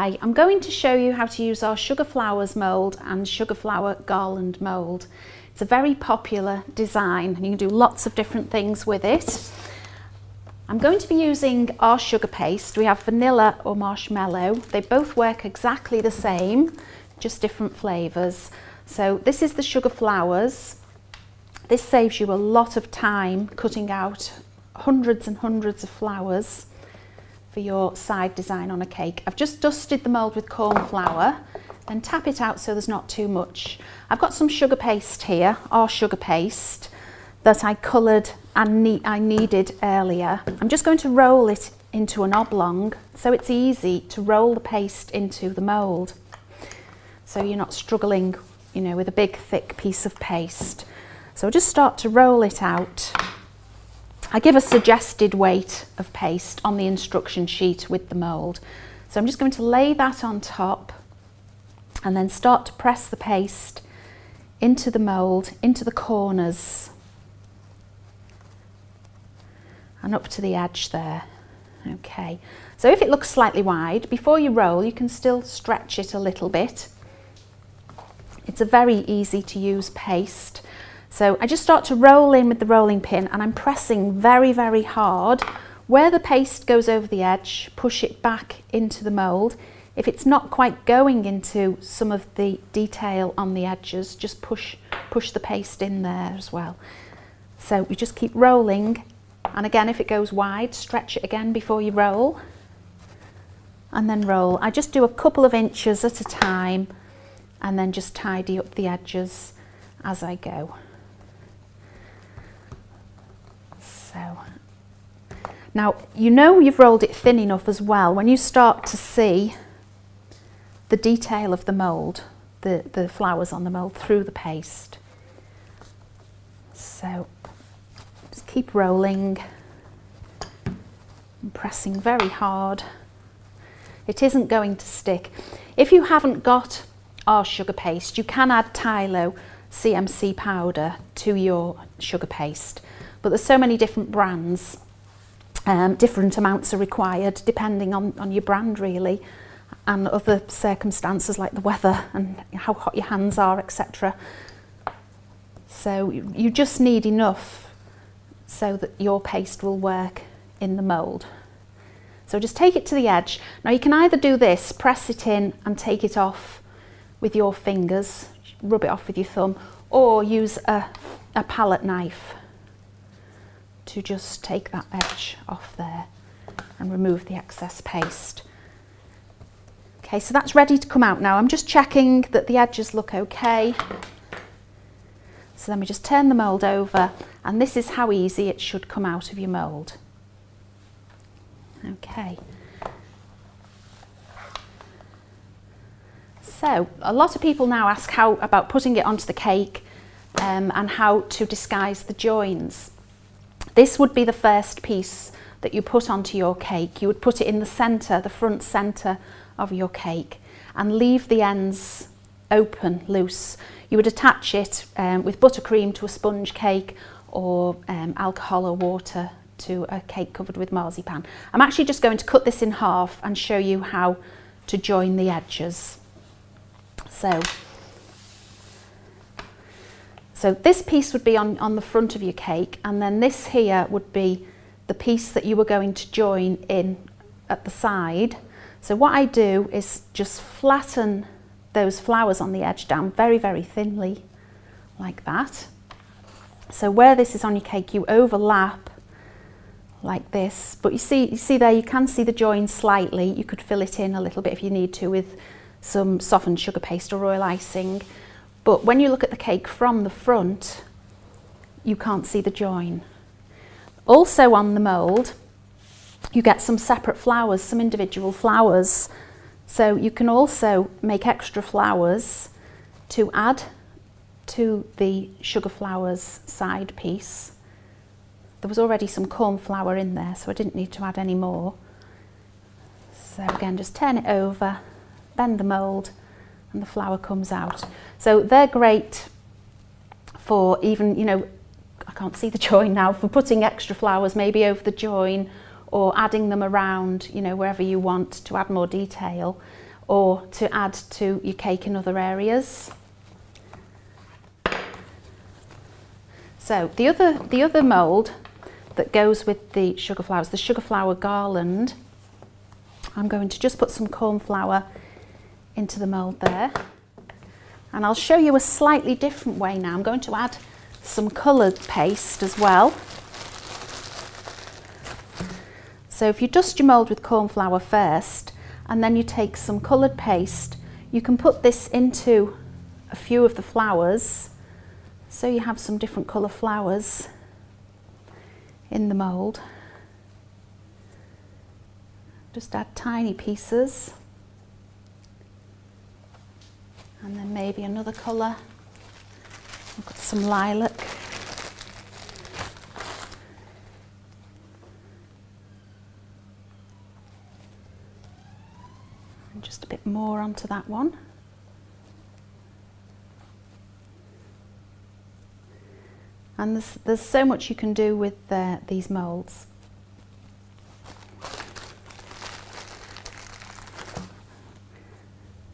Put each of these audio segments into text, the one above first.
Hi, I'm going to show you how to use our Sugar Flowers mould and Sugar Flower Garland mould. It's a very popular design and you can do lots of different things with it. I'm going to be using our sugar paste. We have vanilla or marshmallow. They both work exactly the same, just different flavours. So this is the Sugar Flowers. This saves you a lot of time cutting out hundreds and hundreds of flowers for your side design on a cake. I've just dusted the mould with corn flour, then tap it out so there's not too much. I've got some sugar paste here, our sugar paste, that I coloured and I kneaded earlier. I'm just going to roll it into an oblong so it's easy to roll the paste into the mould. So you're not struggling, you know, with a big thick piece of paste. So I'll just start to roll it out. I give a suggested weight of paste on the instruction sheet with the mould. So I'm just going to lay that on top and then start to press the paste into the mould, into the corners and up to the edge there. Okay, so if it looks slightly wide, before you roll you can still stretch it a little bit. It's a very easy to use paste. So I just start to roll in with the rolling pin and I'm pressing very, very hard. Where the paste goes over the edge, push it back into the mould. If it's not quite going into some of the detail on the edges, just push the paste in there as well. So we just keep rolling, and again if it goes wide, stretch it again before you roll and then roll. I just do a couple of inches at a time and then just tidy up the edges as I go. So now you know you've rolled it thin enough as well when you start to see the detail of the mould, the flowers on the mould through the paste. So just keep rolling and pressing very hard. It isn't going to stick. If you haven't got our sugar paste, you can add tylo CMC powder to your sugar paste. But there's so many different brands, different amounts are required depending on your brand really, and other circumstances like the weather and how hot your hands are, etc. So you just need enough so that your paste will work in the mould. So just take it to the edge. Now you can either do this, press it in and take it off with your fingers, rub it off with your thumb, or use a palette knife to just take that edge off there and remove the excess paste. Okay, so that's ready to come out now. I'm just checking that the edges look okay. So then we just turn the mould over and this is how easy it should come out of your mould. Okay. So a lot of people now ask how about putting it onto the cake and how to disguise the joins. This would be the first piece that you put onto your cake. You would put it in the centre, the front centre of your cake, and leave the ends open, loose. You would attach it with buttercream to a sponge cake or alcohol or water to a cake covered with marzipan. I'm actually just going to cut this in half and show you how to join the edges. So this piece would be on the front of your cake, and then this here would be the piece that you were going to join in at the side. So what I do is just flatten those flowers on the edge down very, very thinly, like that. So where this is on your cake, you overlap like this, but you see there, you can see the join slightly. You could fill it in a little bit if you need to with some softened sugar paste or royal icing. But when you look at the cake from the front, you can't see the join. Also on the mould, you get some separate flowers, some individual flowers. So you can also make extra flowers to add to the Sugar Flowers side piece. There was already some corn flour in there, so I didn't need to add any more. So again, just turn it over, bend the mould, and the flower comes out. So they're great for even, you know, I can't see the join now, for putting extra flowers maybe over the join or adding them around, you know, wherever you want to add more detail. or to add to your cake in other areas. So the other mould that goes with the sugar flowers, the sugar flower garland, I'm going to just put some corn flour into the mould there. And I'll show you a slightly different way now. I'm going to add some coloured paste as well. So if you dust your mould with corn flour first, and then you take some coloured paste, you can put this into a few of the flowers, so you have some different colour flowers in the mould. Just add tiny pieces, and then maybe another colour. I've got some lilac. And just a bit more onto that one. And there's so much you can do with these moulds.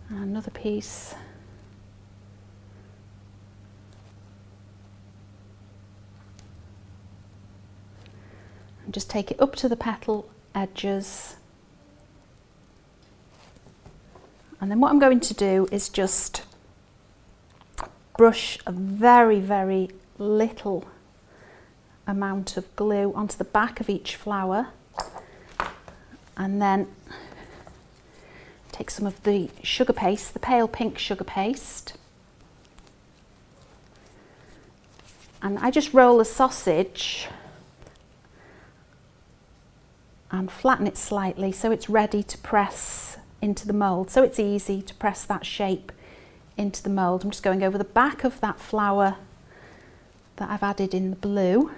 Another piece. And just take it up to the petal edges. And then what I'm going to do is just brush a very, very little amount of glue onto the back of each flower, and then take some of the sugar paste, the pale pink sugar paste, and I just roll a sausage and flatten it slightly so it's ready to press into the mould, so it's easy to press that shape into the mould. I'm just going over the back of that flower that I've added in the blue.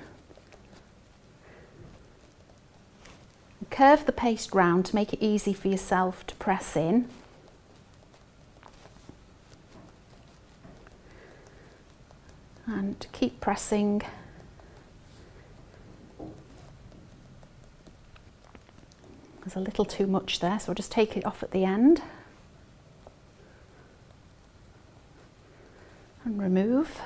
Curve the paste round to make it easy for yourself to press in. And keep pressing. There's a little too much there, so I'll just take it off at the end. And remove.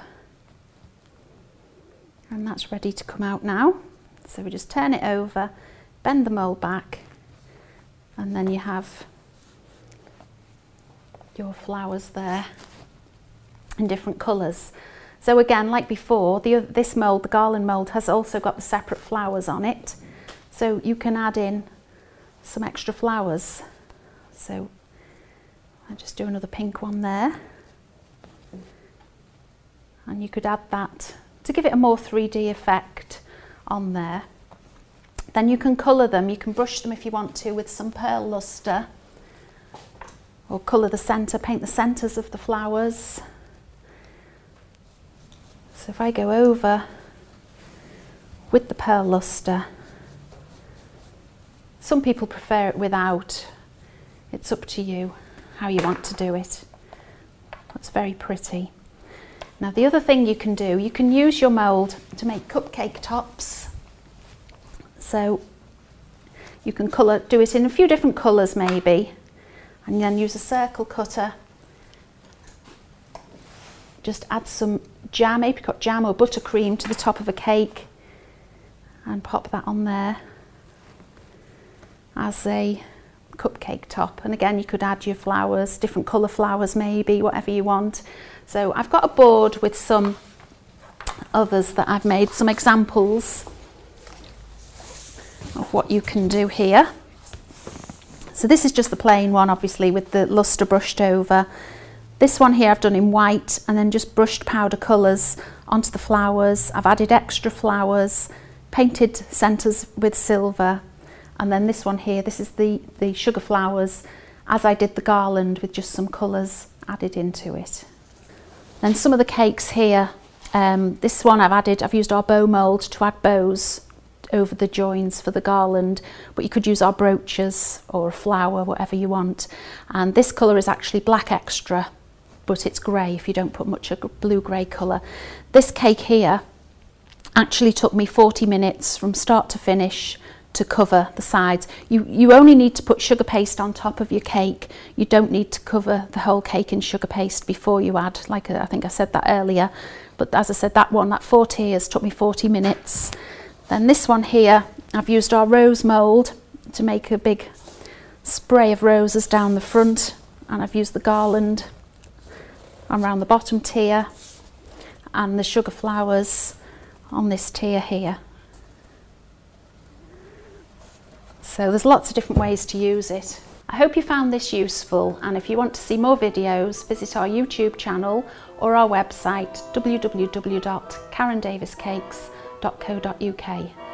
And that's ready to come out now. So we just turn it over, bend the mould back, and then you have your flowers there in different colours. So again, like before, this mould, the Garland mould, has also got the separate flowers on it. So you can add in some extra flowers. So I'll just do another pink one there. And you could add that to give it a more 3D effect on there. Then you can colour them, you can brush them if you want to with some pearl lustre, or colour the centre, paint the centres of the flowers. So if I go over with the pearl lustre, some people prefer it without, it's up to you how you want to do it. It's very pretty. Now the other thing you can do, you can use your mould to make cupcake tops. So you can do it in a few different colours maybe, and then use a circle cutter. Just add some jam, apricot jam or buttercream to the top of a cake and pop that on there as a cupcake top. And again, you could add your flowers, different colour flowers maybe, whatever you want. So I've got a board with some others that I've made, some examples of what you can do here. So this is just the plain one, obviously, with the lustre brushed over. This one here I've done in white and then just brushed powder colours onto the flowers. I've added extra flowers, painted centres with silver. And then this one here, this is the sugar flowers, as I did the garland, with just some colours added into it. Then some of the cakes here, this one I've used our bow mould to add bows over the joins for the garland, but you could use our brooches or a flower, whatever you want. And this colour is actually black extra, but it's grey if you don't put much of a blue-grey colour. This cake here actually took me 40 minutes from start to finish to cover the sides. You only need to put sugar paste on top of your cake. You don't need to cover the whole cake in sugar paste before you add, like I think I said that earlier. But as I said, that 4 tiers took me 40 minutes. Then this one here, I've used our rose mould to make a big spray of roses down the front, and I've used the garland around the bottom tier and the sugar flowers on this tier here. So there's lots of different ways to use it. I hope you found this useful, and if you want to see more videos, visit our YouTube channel or our website www.karendaviescakes.co.uk.